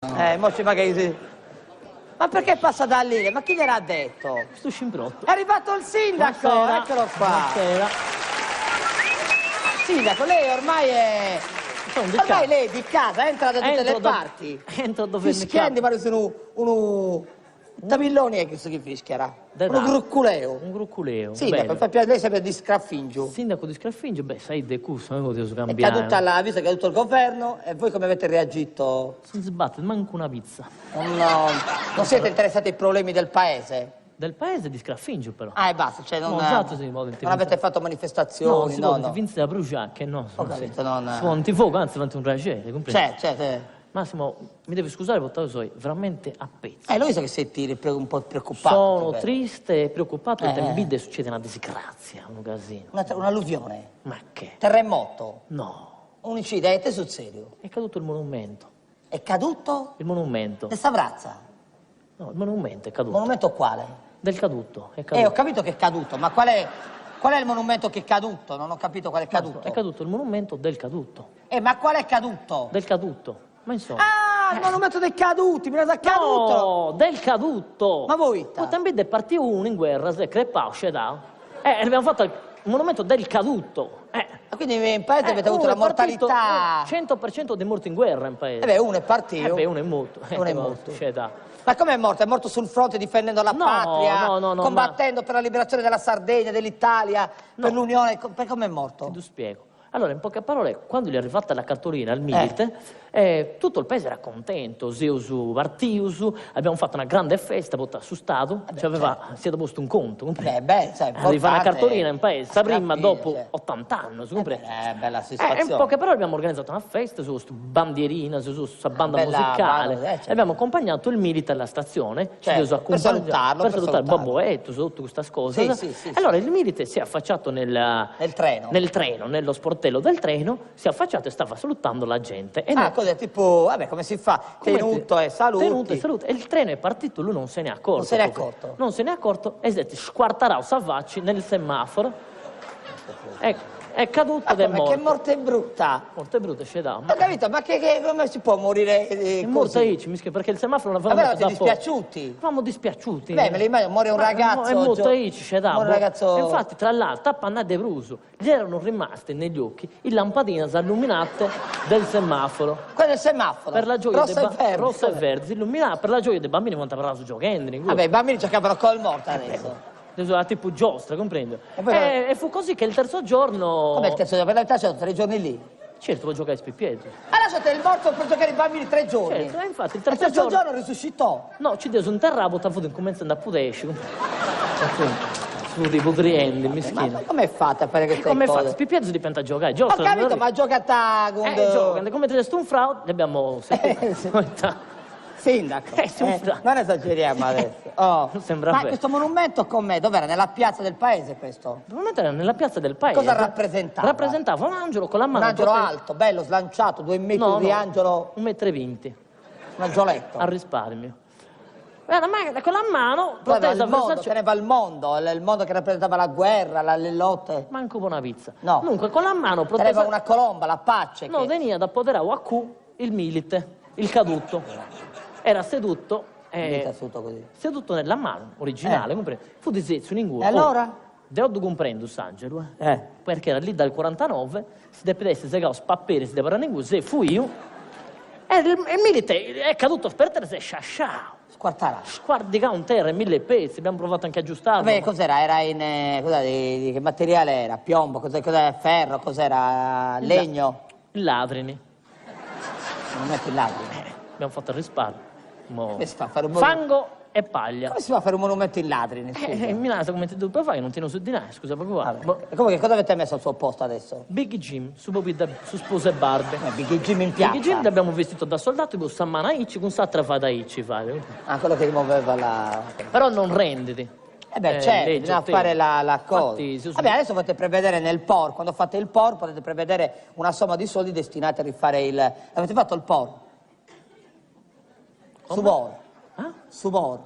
Mo ci magari... Ma perché passa da lì? Ma chi gliel'ha detto? Questo scimprotto. È arrivato il sindaco, Buonasera. eccolo qua. Buonasera. Sindaco, lei ormai è... Ormai lei è di casa, entra da tutte le parti. Entro dove mi Fischiendi, pare sono uno... Tamilloni è questo che fischierà. Uno grucculeo. Un grucculeo. Sindaco, lei sempre di Scraffingio. Sindaco di Scraffingio, beh, sai de cusso, non potevo È cambiare. caduta la vista, è caduto il governo e voi come avete reagito? Non si sbatte, manco una pizza. Non siete interessati ai problemi del paese? Del paese di Scraffingio, però. Ah, e basta, cioè non, No, esatto, sì, non avete fatto manifestazioni, no. Si vinse da bruciare, no. Ho capito, non... Suonti fuoco, anzi, fate un piacere, comprendi? Certo. Massimo, mi devi scusare perché io sono veramente a pezzi. Lo so che sei un po' preoccupato. Sono triste e preoccupato perché in Bide succede una disgrazia, un casino. Un'alluvione? Ma che? Terremoto? No. Un incidente sul serio? È caduto il monumento. È caduto? Il monumento. De Savrazza? No, il monumento è caduto. Monumento quale? Del caduto, è caduto. Ho capito che è caduto, ma qual è il monumento che è caduto? Non ho capito qual è caduto. È caduto il monumento del caduto. Ma qual è caduto? Del caduto. Ma insomma. Ah, il monumento dei caduti, mi è caduto! No, del caduto! Ma voi? Poi in Bide partì uno in guerra, si è crepato, sceda. Abbiamo fatto il monumento del caduto. Quindi in paese avete avuto la mortalità... 100% di morti in guerra in paese. Uno è partito. Uno è morto. Uno è morto. Sceda. Ma come è morto? È morto sul fronte difendendo la patria? No, combattendo per la liberazione della Sardegna, dell'Italia, per l'Unione? Come è morto? Ti spiego. Allora, in poche parole, quando gli è arrivata la cartolina al Milite, tutto il paese era contento, Zeusu Vartiusu, abbiamo fatto una grande festa, portato su Stato, si è posto un conto, arriva una cartolina in paese, prima dopo 80 anni, bella soddisfazione. In poche parole abbiamo organizzato una festa su questa bandierina, su questa banda musicale, abbiamo accompagnato il Milite alla stazione, per salutarlo, per salutare Babboetto, su tutte queste cose. Allora il Milite si è affacciato nel treno, nello sportello del treno, si è affacciato e stava salutando la gente. Cos'è? Tipo, come si fa? Tenuto e saluti. E il treno è partito, lui non se ne è accorto. Non se ne è accorto e si è squartarato Savacci nel semaforo. È caduto ed è morto. Che morte brutta! Morte brutta, sceda. Ho capito, ma come si può morire è così? morto Ici, perché il semaforo non aveva messo da poco. Dispiaciuti? Eravamo dispiaciuti. Me l'immagino, muore un ragazzo. È morto Ici, sceda. Un ragazzo... Infatti, tra l'altro, a Panna de Bruso, gli erano rimaste negli occhi le lampadine illuminate del semaforo. Quello è il semaforo? Per la gioia rosso e verde, illuminate per la gioia dei bambini quando parlano su giocando. I bambini giocavano col morto adesso. Era tipo giostra, comprendo. E fu così che il terzo giorno... Come il terzo giorno? Per la verità c'erano 3 giorni lì. Certo, vuoi giocare a spippietto. Lasciate il morto per giocare i bambini 3 giorni. Certo, infatti il terzo giorno risuscitò. No, ci devo un terrapo, t'ha fatto cominciando a pudesci. Su dei putrienti, mischino. Ma come fate a fare queste cose? Come fate? Spippietto dipende a giocare. Ho capito, ma gioca a giocano, come te ne sto un fraude, ne abbiamo Sindaco, non esageriamo adesso. Sembra ma questo monumento com'è? Dov'era? Nella piazza del paese questo? Il monumento era nella piazza del paese. Cosa rappresentava? Rappresentava un angelo con la mano... Un angelo alto, bello, slanciato, 2 metri di angelo... 1,20 m. Un angioletto. A risparmio. Ma con la mano protesa teneva il mondo che rappresentava la guerra, le lotte. Manco una pizza. No. Comunque con la mano protesa... Teneva una colomba, la pace. No, veniva da poter a Q il Milite, il caduto. Era seduto nella mano originale, fu di Zezzo in ingulo. E allora? Devo comprendere Sangelo, perché era lì dal 49, si deve segare spappere, si deve in se fu io, e il Milite è caduto per terra e si è sciasciato. Squardica un terra, 1000 pezzi, abbiamo provato anche a aggiustarlo. Vabbè, cos'era? Era di che materiale era? Piombo, cos'era? Ferro, cos'era? Legno? Il ladrini. Non metti il ladrini? Abbiamo fatto il risparmio. Come si fa a fare un fango e paglia. Come si fa a fare un monumento in ladrini? In Milano, come ti devo fare, non ti hanno su di noi, scusa, proprio. Come cosa avete messo al suo posto adesso? Big Jim, su Spose e Barbe. Big Jim in piazza? Big Jim l'abbiamo vestito da soldato, tipo Sammana Icci, con Satra fa da Icci, quello che rimuoveva la... Però non renditi. Certo, bisogna fare la cosa. Vabbè, adesso potete prevedere nel POR, quando fate il POR potete prevedere una somma di soldi destinati a rifare il... Avete fatto il POR? Subor. Subor.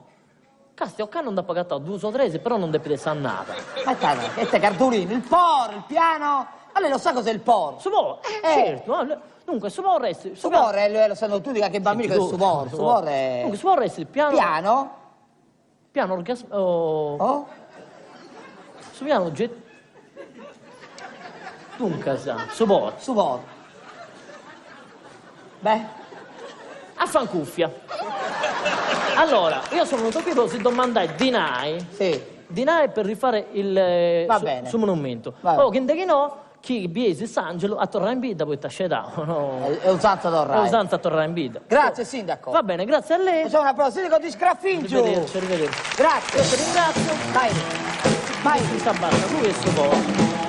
Casti, ok, non da pagato 2 o 3, però non deve essere annata. Che te Cardulino, il POR, il piano... Allora lo sa cos'è il POR? Subor, certo. Dunque, suvorresti... Sumore, lo sanno tutti, anche i bambini che sumore. Sumore... Dunque, suvorresti piano... Piano? Piano orgasmo... Oh? Su piano Dunque, subor. Sumore. Beh? A fancuffia. Allora, io sono venuto qui per domandare dinai. Sì. Dinai per rifare il Va bene. su monumento. Va Oh, che no, chi biesi Sangelo a tornare in vita poi t'asceda. No. È usanza tornare. È usanza a tornare in vita. Grazie, sindaco. Va bene, grazie a lei. Facciamo un applauso, sindaco di Sgraffingio. Arrivederci. Grazie. Io ti ringrazio. Vai. Vai. Si sta basta, lui è suo po'.